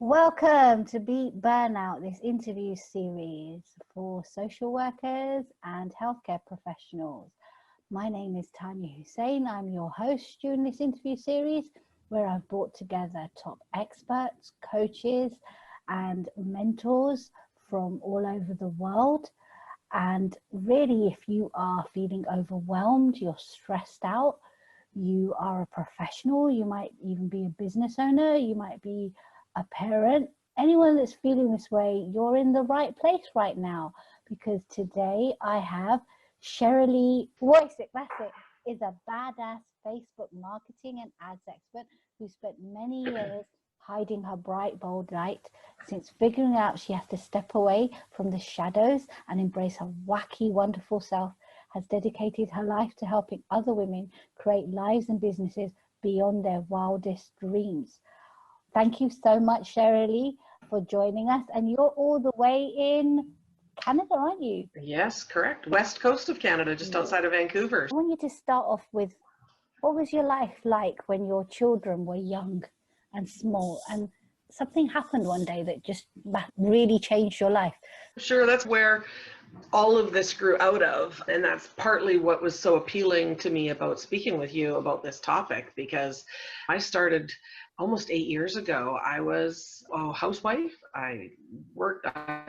Welcome to Beat Burnout, this interview series for social workers and healthcare professionals. My name is Taniya Hussain. I'm your host during this interview series where I've brought together top experts, coaches, and mentors from all over the world. And really, if you are feeling overwhelmed, you're stressed out, you are a professional, you might even be a business owner, you might be a parent, anyone that's feeling this way, you're in the right place right now, because today I have Sherri-Lee Woycik, that's it, is a badass Facebook marketing and ads expert who spent many years hiding her bright, bold light. Since figuring out she has to step away from the shadows and embrace her wacky, wonderful self, has dedicated her life to helping other women create lives and businesses beyond their wildest dreams. Thank you so much, Sherri-Lee, for joining us. And you're all the way in Canada, aren't you? Yes, correct. West coast of Canada, just outside of Vancouver. I want you to start off with, what was your life like when your children were young and small and something happened one day that just really changed your life? Sure, that's where all of this grew out of. And that's partly what was so appealing to me about speaking with you about this topic, because I started almost 8 years ago. I was a housewife. I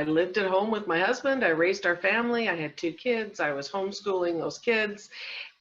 lived at home with my husband. I raised our family. I had 2 kids. I was homeschooling those kids.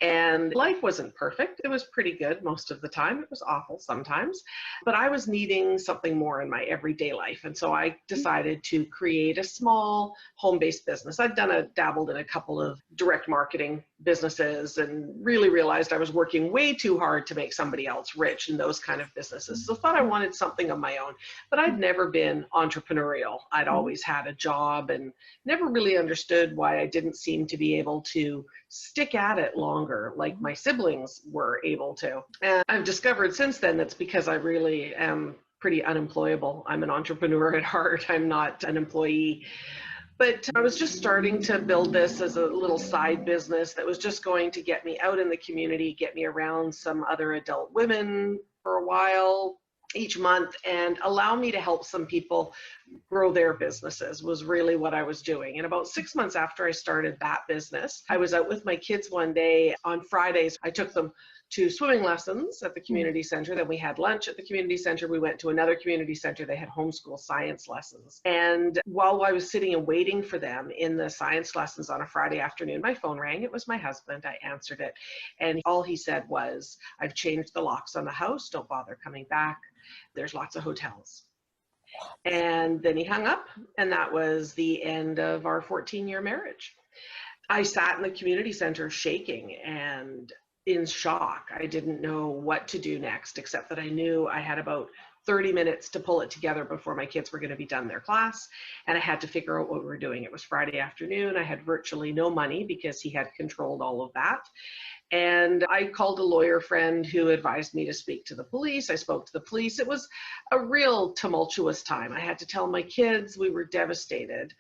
And life wasn't perfect. It was pretty good most of the time. It was awful sometimes. But I was needing something more in my everyday life. And so I decided to create a small home-based business. I'd dabbled in a couple of direct marketing businesses and really realized I was working way too hard to make somebody else rich in those kind of businesses. So thought I wanted something of my own. But I'd never been entrepreneurial. I'd always had a job and never really understood why I didn't seem to be able to stick at it longer like my siblings were able to. And I've discovered since then that's because I really am pretty unemployable. I'm an entrepreneur at heart. I'm not an employee. But I was just starting to build this as a little side business that was just going to get me out in the community, get me around some other adult women for a while each month, and allow me to help some people grow their businesses was really what I was doing. And about 6 months after I started that business, I was out with my kids one day on Fridays. I took them to swimming lessons at the community center. Then we had lunch at the community center. We went to another community center. They had homeschool science lessons. And while I was sitting and waiting for them in the science lessons on a Friday afternoon, my phone rang. It was my husband. I answered it. And all he said was, "I've changed the locks on the house. Don't bother coming back. There's lots of hotels." And then he hung up, and that was the end of our 14-year marriage. I sat in the community center shaking and in shock. I didn't know what to do next, except that I knew I had about 30 minutes to pull it together before my kids were going to be done their class, and I had to figure out what we were doing. It was Friday afternoon. I had virtually no money because he had controlled all of that. And I called a lawyer friend who advised me to speak to the police. I spoke to the police. It was a real tumultuous time. I had to tell my kids. We were devastated.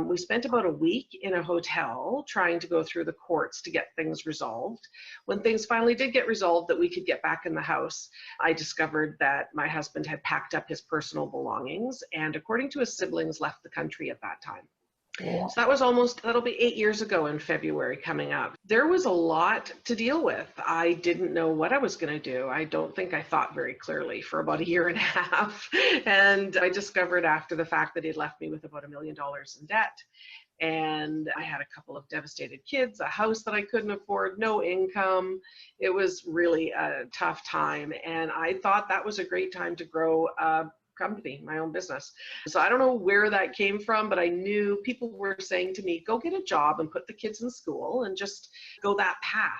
We spent about a week in a hotel trying to go through the courts to get things resolved. When things finally did get resolved that we could get back in the house, I discovered that my husband had packed up his personal belongings and, according to his siblings, left the country at that time. Yeah. So that'll be 8 years ago in February coming up. There was a lot to deal with. I didn't know what I was going to do. I don't think I thought very clearly for about a year and a half. And I discovered after the fact that he'd left me with about $1 million in debt. And I had a couple of devastated kids, a house that I couldn't afford, no income. It was really a tough time. And I thought that was a great time to grow a company, my own business. So I don't know where that came from, but I knew people were saying to me, go get a job and put the kids in school and just go that path.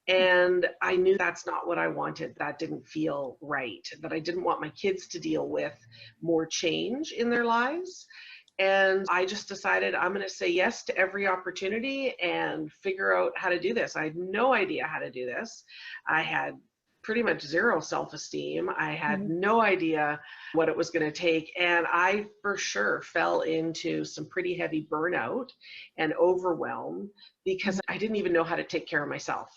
And I knew that's not what I wanted. That didn't feel right, that I didn't want my kids to deal with more change in their lives. And I just decided I'm going to say yes to every opportunity and figure out how to do this. I had no idea how to do this. I had pretty much zero self-esteem. I had no idea what it was going to take. And I for sure fell into some pretty heavy burnout and overwhelm because I didn't even know how to take care of myself.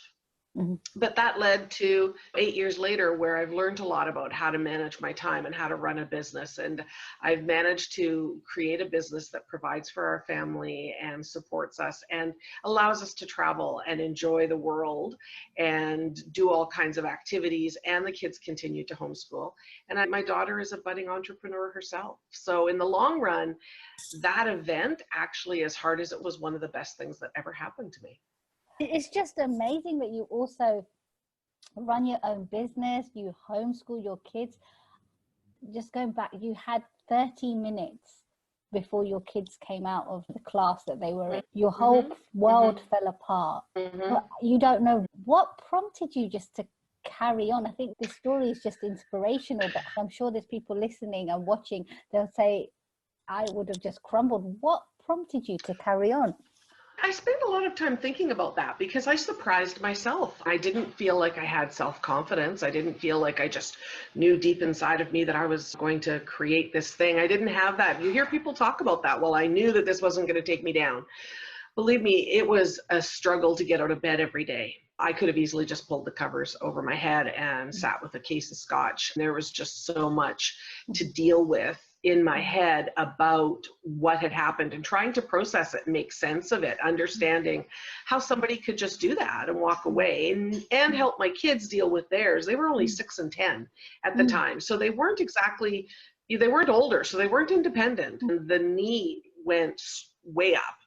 Mhm. But that led to 8 years later where I've learned a lot about how to manage my time and how to run a business. And I've managed to create a business that provides for our family and supports us and allows us to travel and enjoy the world and do all kinds of activities. And the kids continue to homeschool. And my daughter is a budding entrepreneur herself. So in the long run, that event actually, as hard as it was, one of the best things that ever happened to me. It's just amazing that you also run your own business, you homeschool your kids. Just going back, you had 30 minutes before your kids came out of the class that they were in. Your whole world fell apart. You don't know what prompted you just to carry on. I think this story is just inspirational, but I'm sure there's people listening and watching, they'll say, I would have just crumbled. What prompted you to carry on? I spent a lot of time thinking about that because I surprised myself. I didn't feel like I had self-confidence. I didn't feel like I just knew deep inside of me that I was going to create this thing. I didn't have that. You hear people talk about that. Well, I knew that this wasn't going to take me down. Believe me, it was a struggle to get out of bed every day. I could have easily just pulled the covers over my head and sat with a case of scotch. There was just so much to deal with in my head about what had happened and trying to process it and make sense of it, understanding how somebody could just do that and walk away and help my kids deal with theirs. They were only 6 and 10 at the time. So they weren't older, so they weren't independent. And the need went way up,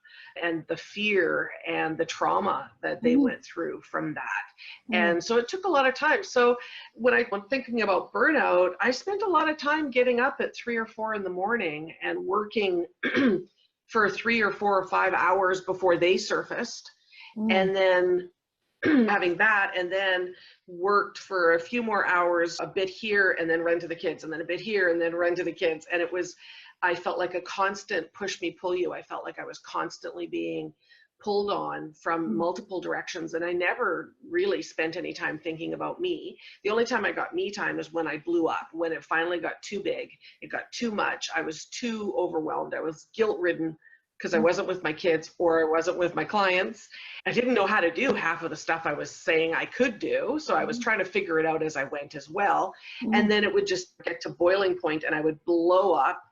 and the fear and the trauma that they went through from that. And so it took a lot of time. So when I'm thinking about burnout, I spent a lot of time getting up at 3 or 4 in the morning and working for 3 or 4 or 5 hours before they surfaced. And then having that, and then worked for a few more hours, a bit here, and then run to the kids, and then a bit here, and then run to the kids. And I felt like a constant push me, pull you. I felt like I was constantly being pulled on from multiple directions. And I never really spent any time thinking about me. The only time I got me time is when I blew up, when it finally got too big. It got too much. I was too overwhelmed. I was guilt-ridden because I wasn't with my kids or I wasn't with my clients. I didn't know how to do half of the stuff I was saying I could do. So I was trying to figure it out as I went as well. And then it would just get to boiling point and I would blow up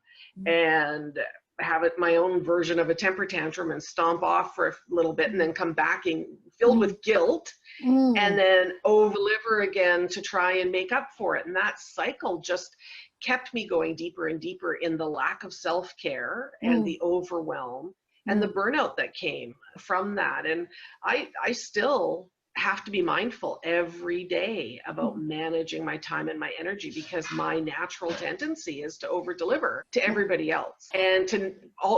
and have it my own version of a temper tantrum and stomp off for a little bit and then come back filled with guilt and then over deliver again to try and make up for it. And that cycle just kept me going deeper and deeper in the lack of self-care and the overwhelm and the burnout that came from that. And I still have to be mindful every day about managing my time and my energy because my natural tendency is to over deliver to everybody else and to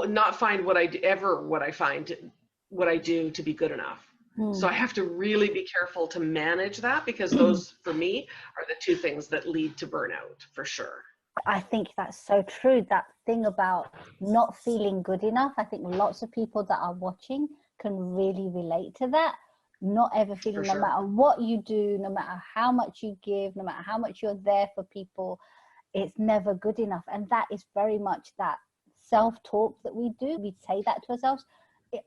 not find what I do to be good enough. So I have to really be careful to manage that because those for me are the two things that lead to burnout for sure. I think that's so true. That thing about not feeling good enough. I think lots of people that are watching can really relate to that. Not ever feeling, no matter what you do, no matter how much you give, no matter how much you're there for people, it's never good enough. And that is very much that self-talk that we do. We say that to ourselves,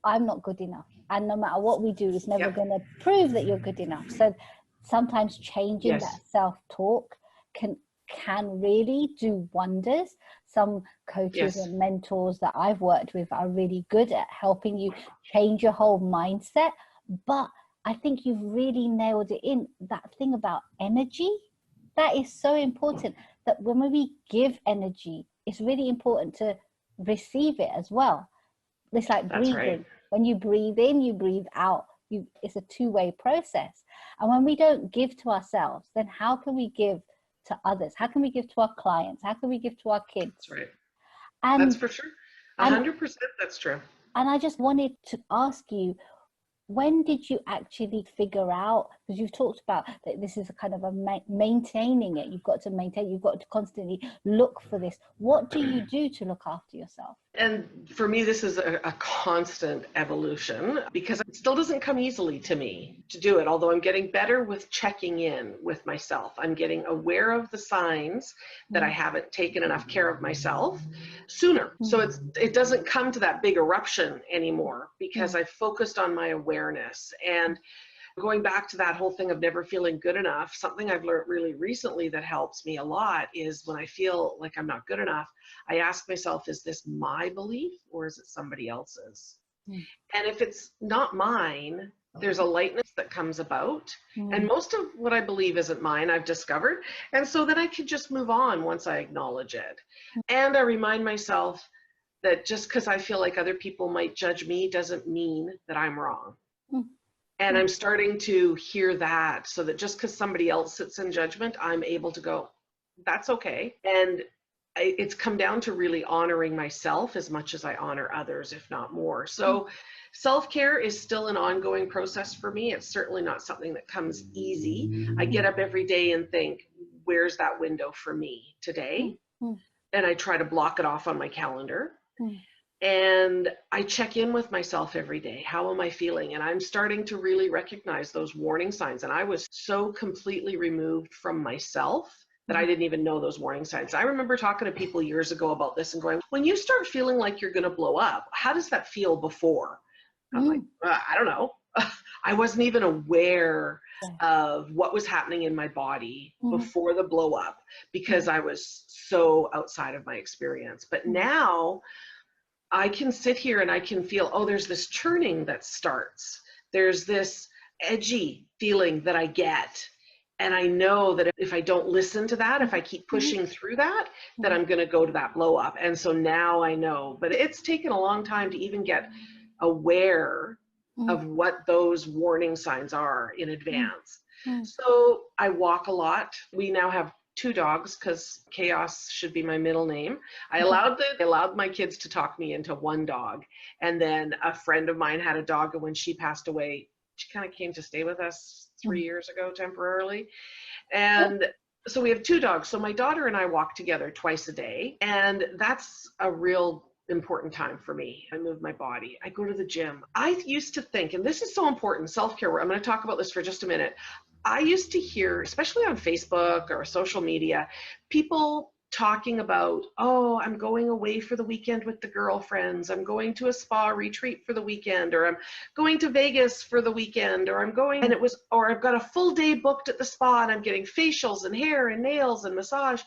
I'm not good enough. And no matter what we do, it's never going to prove that you're good enough. So sometimes changing that self-talk can really do wonders. Some coaches and mentors that I've worked with are really good at helping you change your whole mindset. But I think you've really nailed it in that thing about energy. That is so important, that when we give energy, it's really important to receive it as well. It's like breathing. Right. When you breathe in, you breathe out. It's a two-way process. And when we don't give to ourselves, then how can we give to others? How can we give to our clients? How can we give to our kids? That's right. And that's for sure. 100% that's true. And I just wanted to ask you, when did you actually figure out, because you've talked about that this is a kind of a maintaining it, you've got to maintain, you've got to constantly look for this. What do you do to look after yourself? And for me, this is a constant evolution because it still doesn't come easily to me to do it, although I'm getting better with checking in with myself. I'm getting aware of the signs that I haven't taken enough care of myself sooner. So it doesn't come to that big eruption anymore because I've focused on my awareness. And Going back to that whole thing of never feeling good enough, something I've learned really recently that helps me a lot is when I feel like I'm not good enough, I ask myself, is this my belief or is it somebody else's? Mm. And if it's not mine, there's a lightness that comes about. And most of what I believe isn't mine, I've discovered. And so then I can just move on once I acknowledge it. And I remind myself that just because I feel like other people might judge me doesn't mean that I'm wrong. And I'm starting to hear that, so that just because somebody else sits in judgment, I'm able to go, that's okay. And it's come down to really honoring myself as much as I honor others, if not more. So self-care is still an ongoing process for me. It's certainly not something that comes easy. I get up every day and think, where's that window for me today? And I try to block it off on my calendar. And I check in with myself every day. How am I feeling? And I'm starting to really recognize those warning signs. And I was so completely removed from myself that I didn't even know those warning signs. I remember talking to people years ago about this and going, when you start feeling like you're going to blow up, how does that feel before? I'm like, I don't know. I wasn't even aware of what was happening in my body before the blow up because I was so outside of my experience. But now I can sit here and I can feel, oh, there's this churning that starts. There's this edgy feeling that I get. And I know that if I don't listen to that, if I keep pushing through that, that I'm going to go to that blow up. And so now I know, but it's taken a long time to even get aware of what those warning signs are in advance. So I walk a lot. We now have 2 dogs because Chaos should be my middle name. I allowed my kids to talk me into 1 dog. And then a friend of mine had a dog, and when she passed away, she kind of came to stay with us 3 years ago temporarily. And so we have 2 dogs. So my daughter and I walk together twice a day. And that's a real important time for me. I move my body. I go to the gym. I used to think, and this is so important, self-care, I'm going to talk about this for just a minute. I used to hear, especially on Facebook or social media, people talking about, oh, I'm going away for the weekend with the girlfriends. I'm going to a spa retreat for the weekend, or I'm going to Vegas for the weekend, or or I've got a full day booked at the spa and I'm getting facials and hair and nails and massage.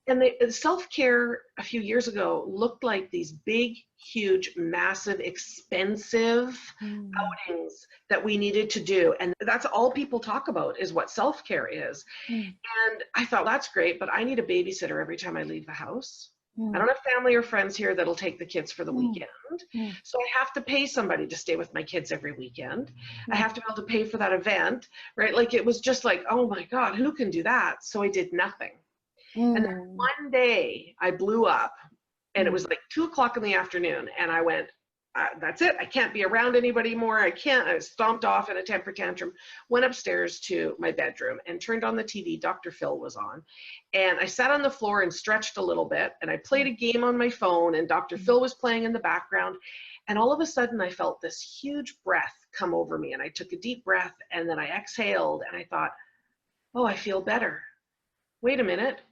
And the self-care a few years ago looked like these big, huge, massive, expensive outings that we needed to do. And that's all people talk about is what self-care is. And I thought, that's great, but I need a babysitter every time I leave the house. I don't have family or friends here that'll take the kids for the weekend. So I have to pay somebody to stay with my kids every weekend. I have to be able to pay for that event, right? Like it was just like, oh my God, who can do that? So I did nothing. And then one day I blew up, and it was like 2:00 in the afternoon, and I went, that's it. I can't be around anybody more. I stomped off in a temper tantrum, went upstairs to my bedroom and turned on the TV. Dr. Phil was on, and I sat on the floor and stretched a little bit, and I played a game on my phone, and Dr. Phil was playing in the background. And all of a sudden I felt this huge breath come over me, and I took a deep breath, and then I exhaled, and I thought, oh, I feel better. Wait a minute.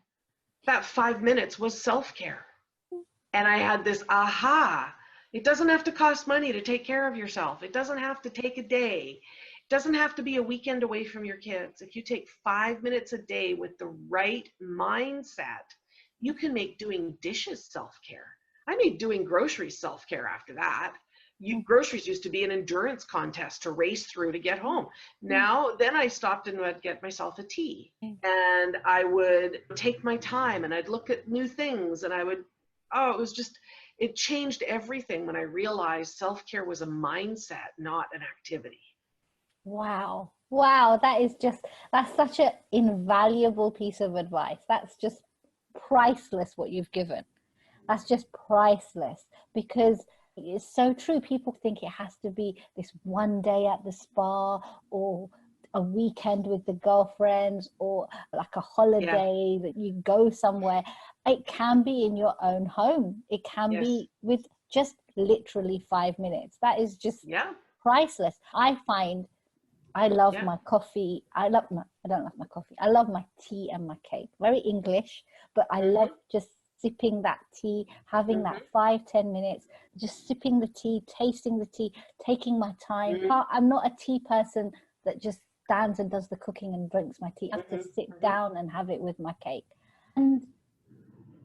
That 5 minutes was self-care. And I had this aha. It doesn't have to cost money to take care of yourself. It doesn't have to take a day. It doesn't have to be a weekend away from your kids. If you take 5 minutes a day with the right mindset, you can make doing dishes self-care. I made doing groceries self-care after that. Groceries used to be an endurance contest to race through to get home. Then I stopped and would get myself a tea, and I would take my time, and I'd look at new things, and it changed everything when I realized self-care was a mindset, not an activity. Wow. That's such an invaluable piece of advice. That's just priceless what you've given. That's just priceless, because it's so true. People think it has to be this one day at the spa, or a weekend with the girlfriends, or like a holiday that you go somewhere. It can be in your own home. It can be with just literally 5 minutes. That is just priceless. I find I love my coffee. I don't love my coffee. I love my tea and my cake. Very English, but I love just sipping that tea, having that 5-10 minutes, just sipping the tea, tasting the tea, taking my time. I'm not a tea person that just stands and does the cooking and drinks my tea. I have to sit down and have it with my cake. And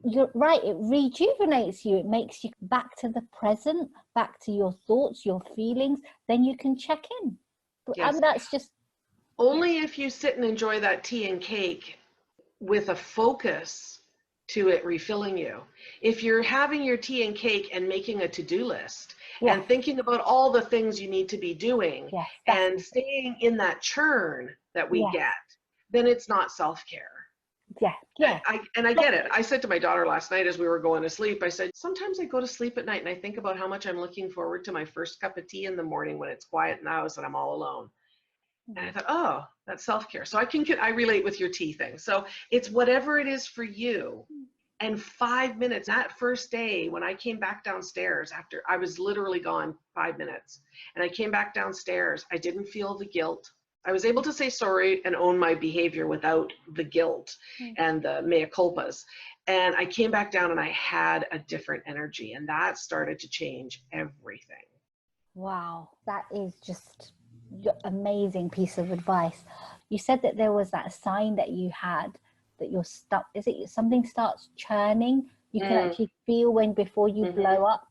you're right, it rejuvenates you. It makes you back to the present, back to your thoughts, your feelings. Then you can check in. Yes. And that's just... Only if you sit and enjoy that tea and cake with a focus to it refilling you. If you're having your tea and cake and making a to-do list and thinking about all the things you need to be doing and staying in that churn that we get, then it's not self-care. I get it. I said to my daughter last night as we were going to sleep, I said, sometimes I go to sleep at night and I think about how much I'm looking forward to my first cup of tea in the morning when it's quiet in the house and I'm all alone. And I thought, oh, that's self-care. So I relate with your tea thing. So it's whatever it is for you. And 5 minutes, that first day when I came back downstairs after I was literally gone 5 minutes and I came back downstairs, I didn't feel the guilt. I was able to say sorry and own my behavior without the guilt and the mea culpas. And I came back down and I had a different energy, and that started to change everything. Wow, that is just amazing piece of advice. You said that there was that sign that you had that you're stuck. Is it something starts churning? You can actually feel when before you blow up.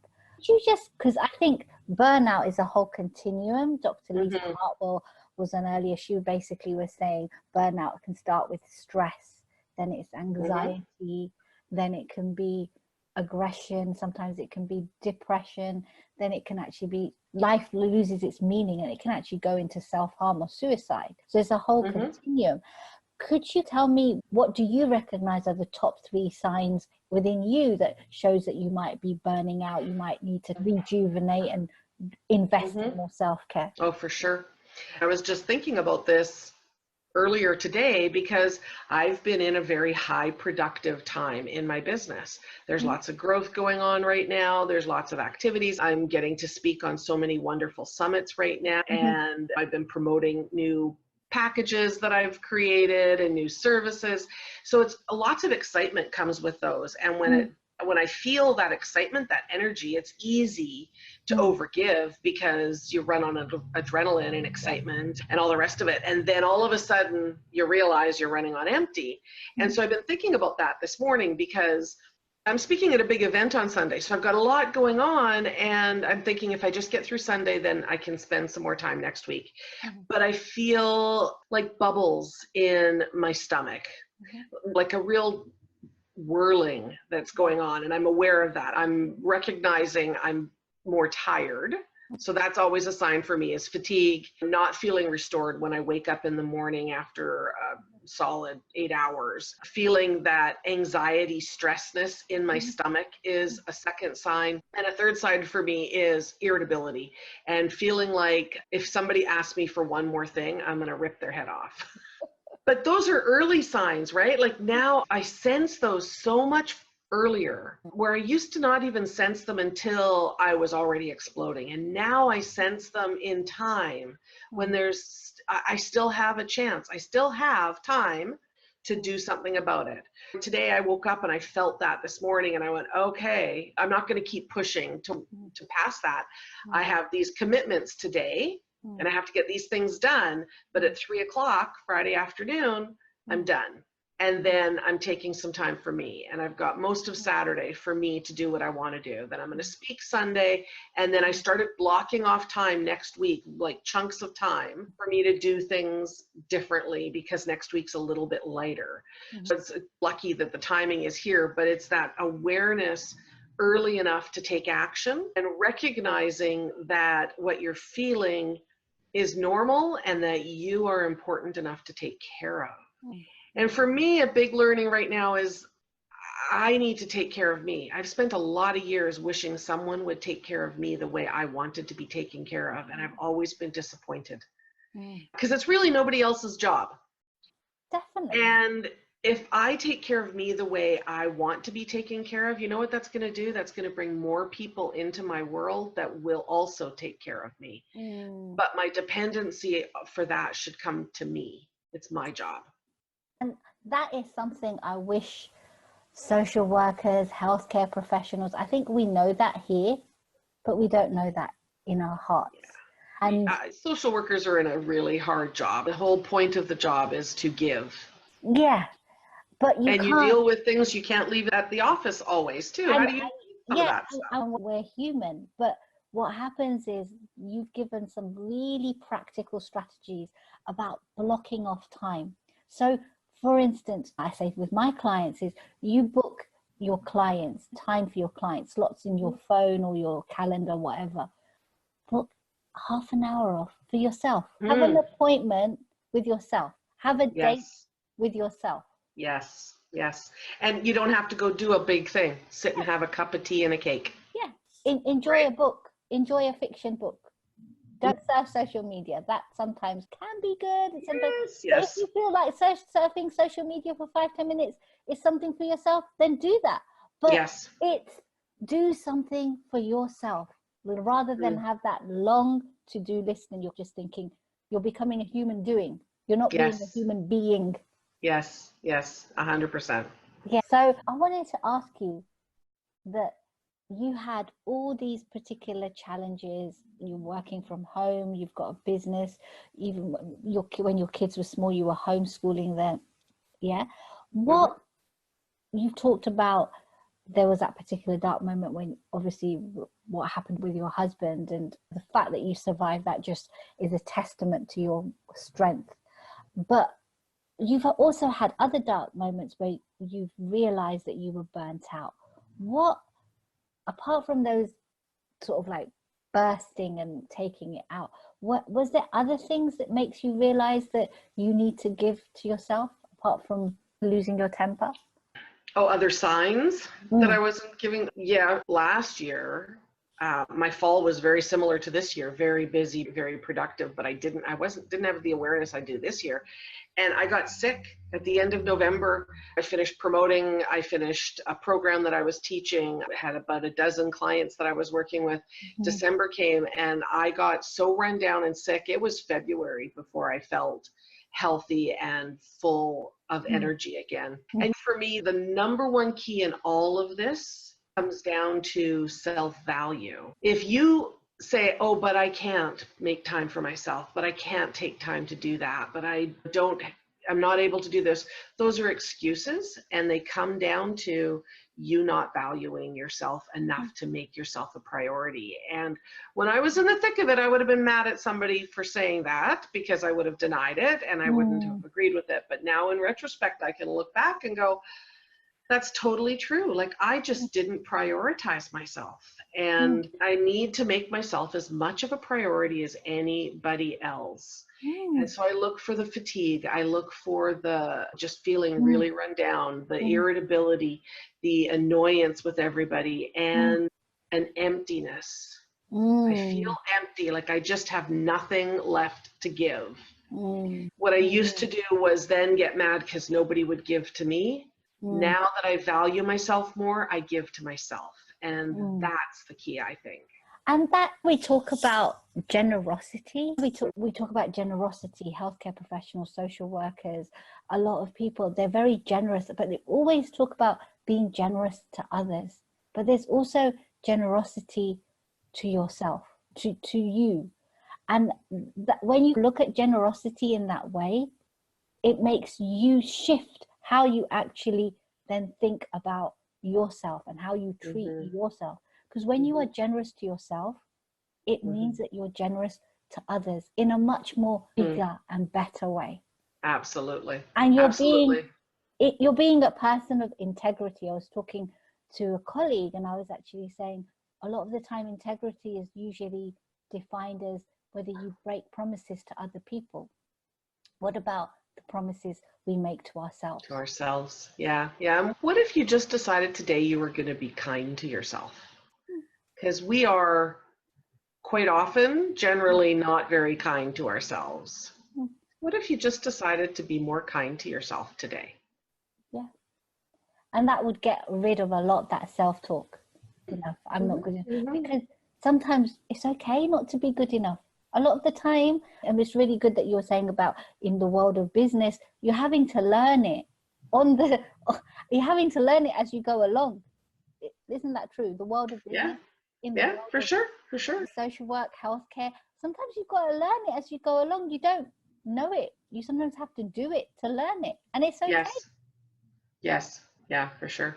You just, because I think burnout is a whole continuum. Dr. Lisa Hartwell was on earlier. She basically was saying burnout can start with stress, then it's anxiety, then it can be aggression, sometimes it can be depression, then it can actually be life loses its meaning and it can actually go into self-harm or suicide. So there's a whole continuum. Could you tell me, what do you recognize are the top 3 signs within you that shows that you might be burning out, you might need to rejuvenate and invest in more self-care? Oh, for sure. I was just thinking about this earlier today because I've been in a very high productive time in my business. There's lots of growth going on right now. There's lots of activities. I'm getting to speak on so many wonderful summits right now. And I've been promoting new packages that I've created and new services. So it's lots of excitement comes with those. And when I feel that excitement, that energy, it's easy to overgive because you run on adrenaline and excitement and all the rest of it. And then all of a sudden you realize you're running on empty. And so I've been thinking about that this morning because I'm speaking at a big event on Sunday. So I've got a lot going on and I'm thinking if I just get through Sunday, then I can spend some more time next week. But I feel like bubbles in my stomach, like a real whirling that's going on, and I'm aware of that. I'm recognizing I'm more tired. So that's always a sign for me, is fatigue, not feeling restored when I wake up in the morning after a solid 8 hours. Feeling that anxiety, stressness in my stomach is a second sign. And a third sign for me is irritability and feeling like if somebody asks me for one more thing, I'm going to rip their head off. But those are early signs, right? Like now I sense those so much earlier, where I used to not even sense them until I was already exploding. And now I sense them in time when I still have a chance. I still have time to do something about it. Today I woke up and I felt that this morning and I went, okay, I'm not going to keep pushing to pass that. I have these commitments today and I have to get these things done. But at 3 o'clock Friday afternoon, I'm done. And then I'm taking some time for me. And I've got most of Saturday for me to do what I want to do. Then I'm going to speak Sunday. And then I started blocking off time next week, like chunks of time for me to do things differently because next week's a little bit lighter. So it's lucky that the timing is here, but it's that awareness early enough to take action and recognizing that what you're feeling is normal and that you are important enough to take care of. And for me, a big learning right now is I need to take care of me. I've spent a lot of years wishing someone would take care of me the way I wanted to be taken care of. And I've always been disappointed because it's really nobody else's job. Definitely. And if I take care of me the way I want to be taken care of, you know what that's going to do? That's going to bring more people into my world that will also take care of me. But my dependency for that should come to me. It's my job. And that is something I wish social workers, healthcare professionals, I think we know that here, but we don't know that in our hearts. And social workers are in a really hard job. The whole point of the job is to give. yeah, but you And you can't. deal with things you can't leave at the office always too. How And do you do some of yeah, that stuff? and we're human. But what happens is you've given some really practical strategies about blocking off time. So, for instance, I say with my clients is you book your clients, time for your clients, slots in your phone or your calendar, whatever. Book half an hour off for yourself. Have an appointment with yourself. Have a date Yes. with yourself. Yes. Yes. And you don't have to go do a big thing. Sit and have a cup of tea and a cake. Yeah. Enjoy a book. Enjoy a fiction book. Don't surf social media. That sometimes can be good. Yes, But if yes. you feel like surfing social media for 5-10 minutes is something for yourself, then do that. But Yes. do something for yourself rather than have that long to-do list and you're just thinking you're becoming a human doing. You're not being a human being. Yes, yes, 100%. Yeah. So I wanted to ask you that you had all these particular challenges. You're working from home, you've got a business, even when your kids were small, you were homeschooling them. Yeah. What you've talked about, there was that particular dark moment when obviously what happened with your husband, and the fact that you survived that just is a testament to your strength. But you've also had other dark moments where you've realized that you were burnt out. What, apart from those sort of like bursting and taking it out, what was there other things that makes you realize that you need to give to yourself apart from losing your temper? Oh, other signs that I wasn't giving? Yeah, last year, my fall was very similar to this year, very busy, very productive, but didn't have the awareness I do this year. And I got sick at the end of November. I finished promoting. I finished a program that I was teaching. I had about a dozen clients that I was working with. December came and I got so run down and sick. It was February before I felt healthy and full of energy again. And for me, the number one key in all of this comes down to self-value. If you say, oh, but I can't make time for myself, but I can't take time to do that, but I'm not able to do this. Those are excuses, and they come down to you not valuing yourself enough to make yourself a priority. And when I was in the thick of it, I would have been mad at somebody for saying that because I would have denied it and I wouldn't have agreed with it. But now in retrospect, I can look back and go, that's totally true. Like, I just didn't prioritize myself, and I need to make myself as much of a priority as anybody else. And so I look for the fatigue. I look for the just feeling really run down, the irritability, the annoyance with everybody, and an emptiness. I feel empty, like I just have nothing left to give. What I used to do was then get mad because nobody would give to me. Now that I value myself more, I give to myself. And that's the key, I think. And that we talk about generosity. We talk about generosity, healthcare professionals, social workers, a lot of people, they're very generous, but they always talk about being generous to others. But there's also generosity to yourself, to you. And when you look at generosity in that way, it makes you shift how you actually then think about yourself and how you treat yourself. Because when you are generous to yourself, it means that you're generous to others in a much more bigger and better way. Absolutely. And you're being a person of integrity. I was talking to a colleague and I was actually saying a lot of the time integrity is usually defined as whether you break promises to other people. What about the promises we make to ourselves? To ourselves, yeah. What if you just decided today you were going to be kind to yourself? Because we are quite often generally not very kind to ourselves. What if you just decided to be more kind to yourself today? Yeah. And that would get rid of a lot that self-talk. I'm not good enough. Because sometimes it's okay not to be good enough. A lot of the time, and it's really good that you were saying about in the world of business, you're having to learn it you're having to learn it as you go along. Isn't that true? The world of business, For sure. social work, healthcare, sometimes you've got to learn it as you go along. You don't know it. You sometimes have to do it to learn it. And it's okay. Yes. Yes. Yeah, for sure.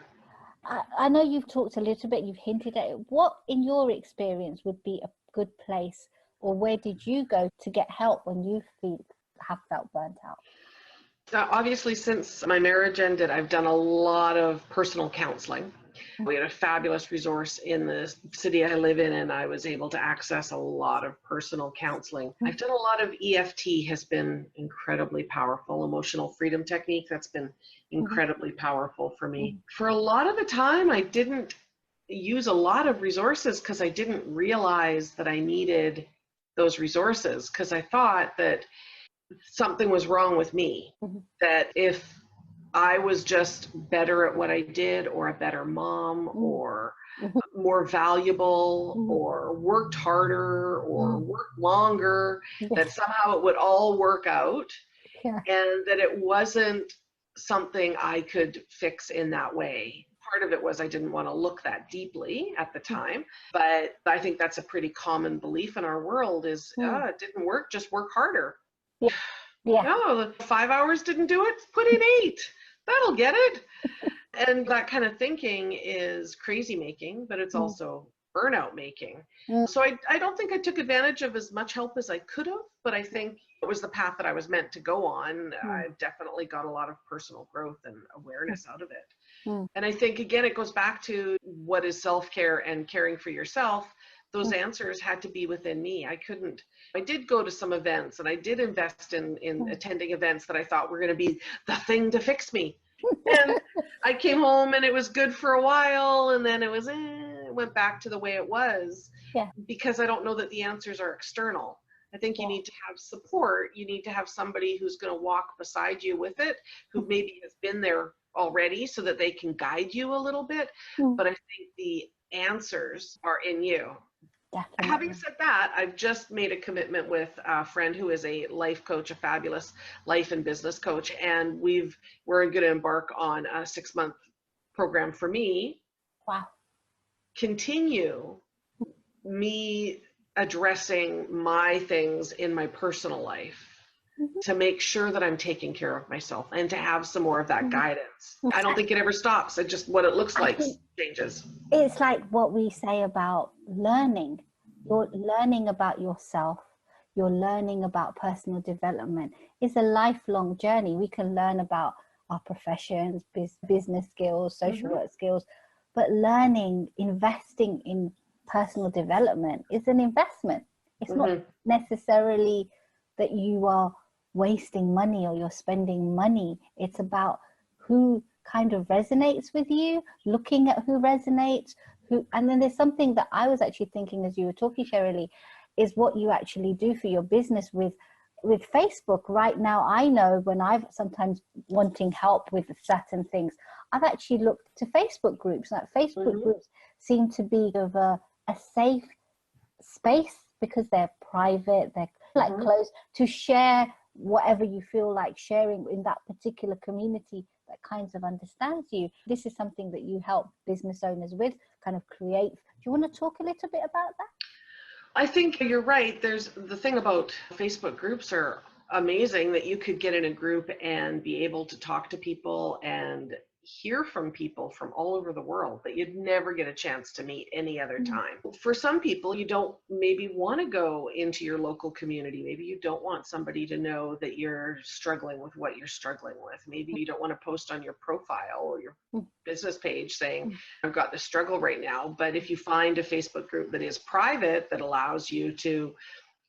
I know you've talked a little bit, you've hinted at it. What, in your experience, would be a good place, or where did you go to get help when you have felt burnt out? Obviously, since my marriage ended, I've done a lot of personal counseling. We had a fabulous resource in the city I live in, and I was able to access a lot of personal counseling. I've done a lot of EFT, has been incredibly powerful, emotional freedom technique. That's been incredibly powerful for me. For a lot of the time, I didn't use a lot of resources because I didn't realize that I needed those resources, because I thought that something was wrong with me, that if I was just better at what I did, or a better mom, or more valuable, or worked harder, or worked longer, that somehow it would all work out, and that it wasn't something I could fix in that way. Part of it was I didn't want to look that deeply at the time, but I think that's a pretty common belief in our world is, it didn't work, just work harder. No, 5 hours didn't do it, put in 8. That'll get it. And that kind of thinking is crazy making, but it's also burnout making. So I don't think I took advantage of as much help as I could have, but I think it was the path that I was meant to go on. I've definitely got a lot of personal growth and awareness out of it. And I think, again, it goes back to what is self-care and caring for yourself. Those answers had to be within me. I did go to some events, and I did invest in attending events that I thought were going to be the thing to fix me. And I came home and it was good for a while, and then it went back to the way it was, because I don't know that the answers are external. I think you need to have support. You need to have somebody who's going to walk beside you with it, who maybe has been there already, so that they can guide you a little bit. But I think the answers are in you. Definitely. Having said that, I've just made a commitment with a friend who is a life coach, a fabulous life and business coach, and we're going to embark on a 6-month program for me. Wow. Continue me addressing my things in my personal life, to make sure that I'm taking care of myself, and to have some more of that guidance. I don't think it ever stops. It just, what it looks like changes. It's like what we say about learning. You're learning about yourself. You're learning about personal development. It's a lifelong journey. We can learn about our professions, business skills, social work skills, but learning, investing in personal development is an investment. It's not necessarily that you are wasting money or you're spending money. It's about who kind of resonates with you, looking at who resonates, and then there's something that I was actually thinking as you were talking, Sherri-Lee, is what you actually do for your business with Facebook. Right now, I know when I've sometimes wanting help with certain things, I've actually looked to Facebook groups. Like Facebook groups seem to be of a safe space, because they're private, they're like close, to share whatever you feel like sharing in that particular community that kinds of understands you. This is something that you help business owners with, kind of create. Do you want to talk a little bit about that? I think you're right. There's the thing about Facebook groups are amazing, that you could get in a group and be able to talk to people and hear from people from all over the world that you'd never get a chance to meet any other time. For some people, you don't maybe want to go into your local community. Maybe you don't want somebody to know that you're struggling with what you're struggling with. Maybe you don't want to post on your profile or your business page saying, I've got this struggle right now. But if you find a Facebook group that is private, that allows you to,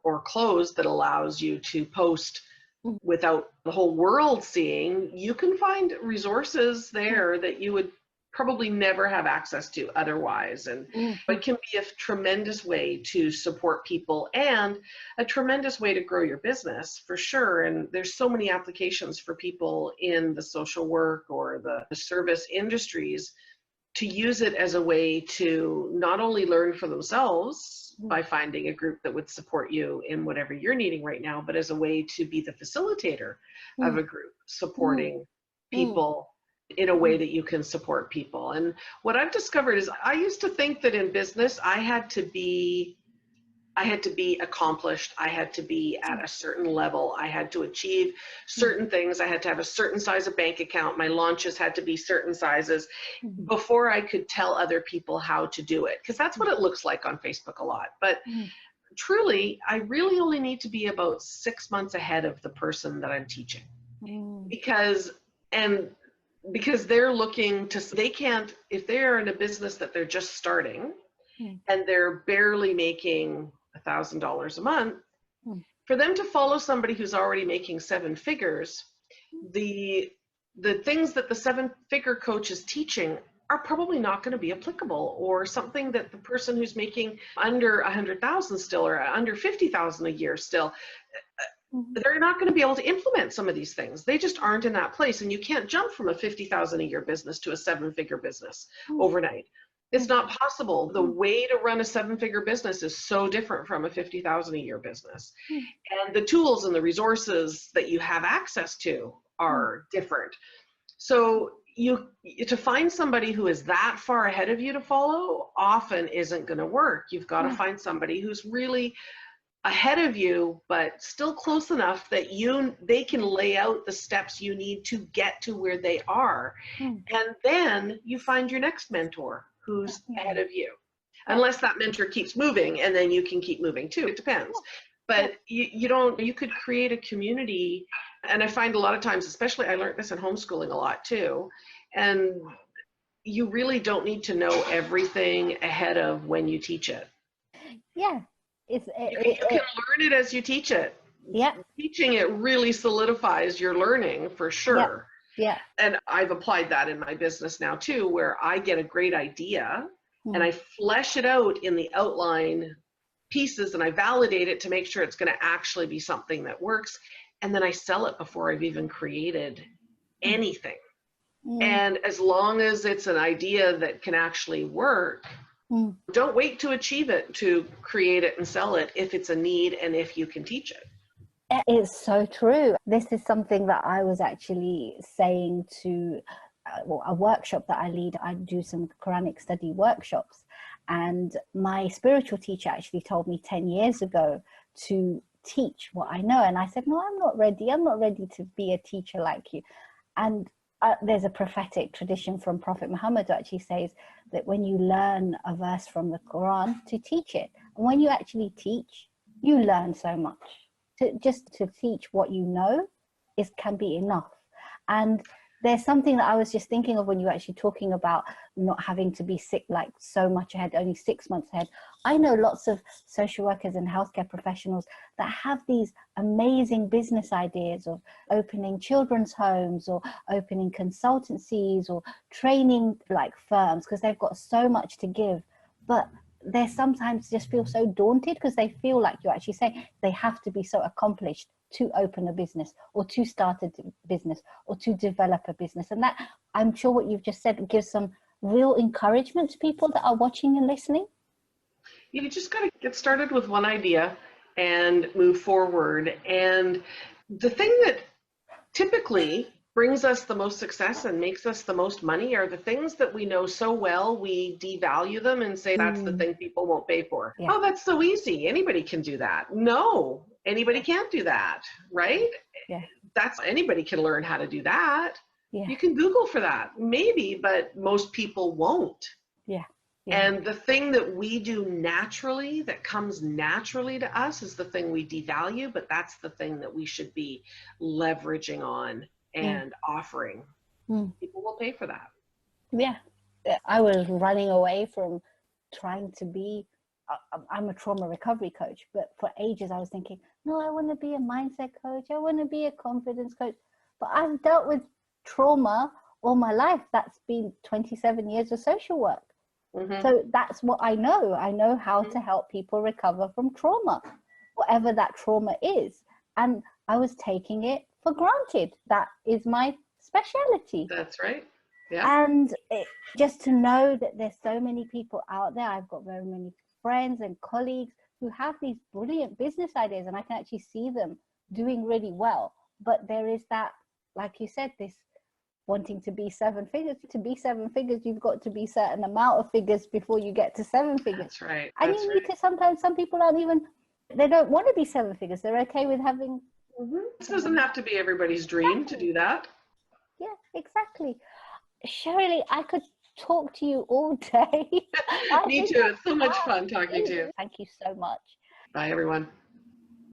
or closed, that allows you to post without the whole world seeing, you can find resources there that you would probably never have access to otherwise. And it can be a tremendous way to support people, and a tremendous way to grow your business, for sure. And there's so many applications for people in the social work or the service industries to use it as a way to not only learn for themselves by finding a group that would support you in whatever you're needing right now, but as a way to be the facilitator of a group, supporting people in a way that you can support people. And what I've discovered is, I used to think that in business, I had to be I had to be accomplished. I had to be at a certain level. I had to achieve certain things. I had to have a certain size of bank account. My launches had to be certain sizes before I could tell other people how to do it. Because that's what it looks like on Facebook a lot. But truly, I really only need to be about 6 months ahead of the person that I'm teaching. Because they're looking to, they can't, if they're in a business that they're just starting and they're barely making $1,000 a month, for them to follow somebody who's already making 7 figures, the things that the 7-figure coach is teaching are probably not going to be applicable, or something that the person who's making under 100,000 still, or under 50,000 a year still, they're not going to be able to implement some of these things. They just aren't in that place. And you can't jump from a 50,000 a year business to a 7-figure business overnight. It's not possible. The way to run a 7-figure business is so different from a 50,000 a year business. And the tools and the resources that you have access to are different. So to find somebody who is that far ahead of you to follow often isn't going to work. You've got to find somebody who's really ahead of you, but still close enough that they can lay out the steps you need to get to where they are. And then you find your next mentor who's ahead of you. Unless that mentor keeps moving, and then you can keep moving too. It depends. But you could create a community. And I find a lot of times, especially I learned this in homeschooling a lot too, and you really don't need to know everything ahead of when you teach it. Yeah. You can learn it as you teach it. Yeah. Teaching it really solidifies your learning for sure. Yeah. And I've applied that in my business now too, where I get a great idea and I flesh it out in the outline pieces, and I validate it to make sure it's going to actually be something that works. And then I sell it before I've even created anything. And as long as it's an idea that can actually work, don't wait to achieve it to create it and sell it if it's a need and if you can teach it. It's so true. This is something that I was actually saying to a workshop that I lead. I do some Quranic study workshops, and my spiritual teacher actually told me 10 years ago to teach what I know. And I said, no, I'm not ready. I'm not ready to be a teacher like you. And there's a prophetic tradition from Prophet Muhammad who actually says that when you learn a verse from the Quran, to teach it. And when you actually teach, you learn so much. Just to teach what you know can be enough. And there's something that I was just thinking of when you were actually talking about not having to be sick like so much ahead, only 6 months ahead. I know lots of social workers and healthcare professionals that have these amazing business ideas of opening children's homes or opening consultancies or training like firms, because they've got so much to give. But they sometimes just feel so daunted because they feel like you're actually saying they have to be so accomplished to open a business or to start a business or to develop a business. And that, I'm sure what you've just said gives some real encouragement to people that are watching and listening. You just got to get started with one idea and move forward. And the thing that typically brings us the most success and makes us the most money are the things that we know so well, we devalue them and say that's the thing people won't pay for. Oh, that's so easy. Anybody can do that. No, anybody can't do that, right? Anybody can learn how to do that. You can Google for that, maybe, but most people won't. And the thing that we do naturally, that comes naturally to us, is the thing we devalue, but that's the thing that we should be leveraging on and offering. People will pay for that. I was running away from trying to be I'm a trauma recovery coach, but for ages I was thinking, no, I want to be a mindset coach, I want to be a confidence coach. But I've dealt with trauma all my life. That's been 27 years of social work. So that's what I know. I know how to help people recover from trauma, whatever that trauma is. And I was taking it for granted. That is my specialty. That's right. And just to know that there's so many people out there, I've got very many friends and colleagues who have these brilliant business ideas, and I can actually see them doing really well. But there is that, like you said, this wanting to be seven figures. To be seven figures, you've got to be certain amount of figures before you get to seven figures. That's right. And That's you need to, sometimes some people aren't even, they don't want to be seven figures. They're okay with having. This doesn't have to be everybody's dream to do that. Yeah, exactly. Sherri-Lee, I could talk to you all day. Me too. It's so much fun talking to you. Thank you so much. Bye, everyone.